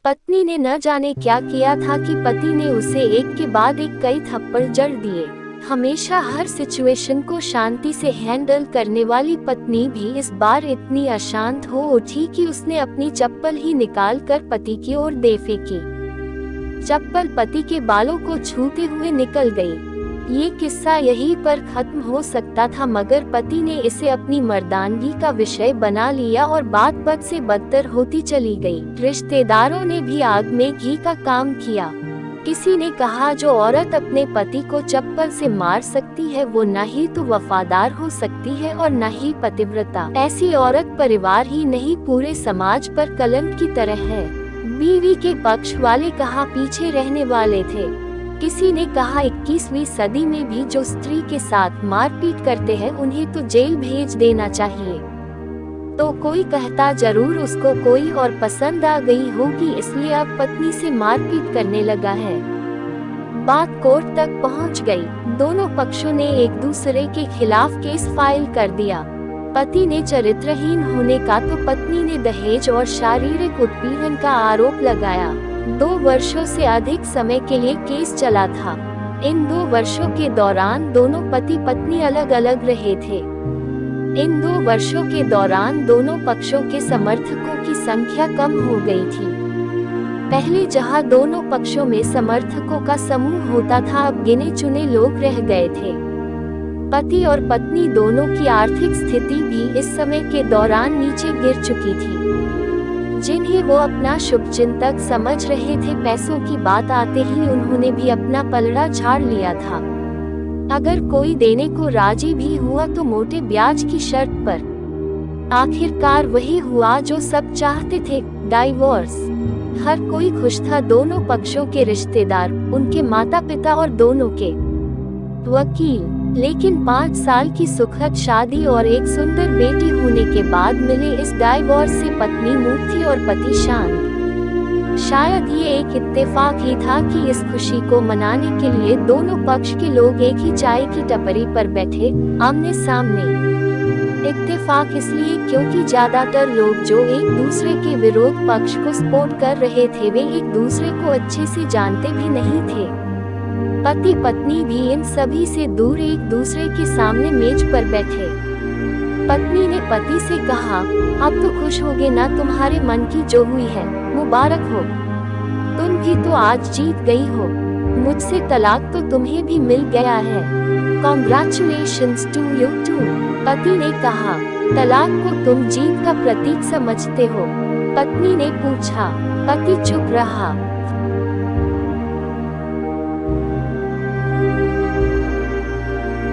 पत्नी ने न जाने क्या किया था कि पति ने उसे एक के बाद एक कई थप्पड़ जड़ दिए। हमेशा हर सिचुएशन को शांति से हैंडल करने वाली पत्नी भी इस बार इतनी अशांत हो उठी कि उसने अपनी चप्पल ही निकाल कर पति की ओर दे फेंकी। चप्पल पति के बालों को छूते हुए निकल गई। ये किस्सा यहीं पर खत्म हो सकता था, मगर पति ने इसे अपनी मर्दानगी का विषय बना लिया और बात बद से बदतर होती चली गई। रिश्तेदारों ने भी आग में घी का काम किया। किसी ने कहा जो औरत अपने पति को चप्पल से मार सकती है वो न ही तो वफादार हो सकती है और न ही पतिव्रता। ऐसी औरत परिवार ही नहीं पूरे समाज पर कलंक की तरह है। बीवी के पक्ष वाले कहा पीछे रहने वाले थे। किसी ने कहा 21वीं सदी में भी जो स्त्री के साथ मारपीट करते हैं उन्हें तो जेल भेज देना चाहिए। तो कोई कहता जरूर उसको कोई और पसंद आ गई होगी इसलिए अब पत्नी से मारपीट करने लगा है। बात कोर्ट तक पहुंच गई। दोनों पक्षों ने एक दूसरे के खिलाफ केस फाइल कर दिया। पति ने चरित्रहीन होने का तो पत्नी ने दहेज और शारीरिक उत्पीड़न का आरोप लगाया। 2 वर्षों से अधिक समय के लिए केस चला था। इन 2 वर्षों के दौरान दोनों पति पत्नी अलग अलग रहे थे। इन 2 वर्षों के दौरान दोनों पक्षों के समर्थकों की संख्या कम हो गई थी। पहले जहां दोनों पक्षों में समर्थकों का समूह होता था अब गिने चुने लोग रह गए थे। पति और पत्नी दोनों की आर्थिक स्थिति भी इस समय के दौरान नीचे गिर चुकी थी। जिन्हें वो अपना शुभचिंतक समझ रहे थे, पैसों की बात आते ही उन्होंने भी अपना पलड़ा झाड़ लिया था। अगर कोई देने को राजी भी हुआ तो मोटे ब्याज की शर्त पर। आखिरकार वही हुआ जो सब चाहते थे, डाइवोर्स। हर कोई खुश था, दोनों पक्षों के रिश्तेदार, उनके माता पिता और दोनों के वकील। लेकिन 5 साल की सुखद शादी और एक सुंदर बेटी होने के बाद मिले इस डाइवोर्स से पत्नी मूक थी और पति शांत। शायद ये एक इत्तेफाक ही था कि इस खुशी को मनाने के लिए दोनों पक्ष के लोग एक ही चाय की टपरी पर बैठे, आमने सामने। इत्तेफाक इसलिए क्योंकि ज्यादातर लोग जो एक दूसरे के विरोध पक्ष को सपोर्ट कर रहे थे वे एक दूसरे को अच्छे से जानते भी नहीं थे। पति पत्नी भी इन सभी से दूर एक दूसरे के सामने मेज पर बैठे। पत्नी ने पति से कहा, अब तो खुश होगे ना, तुम्हारे मन की जो हुई है मुबारक हो। तुम भी तो आज जीत गई हो। मुझसे तलाक तो तुम्हें भी मिल गया है। Congratulations to you too. पति ने कहा, तलाक को तुम जीत का प्रतीक समझते हो? पत्नी ने पूछा। पति चुप रहा।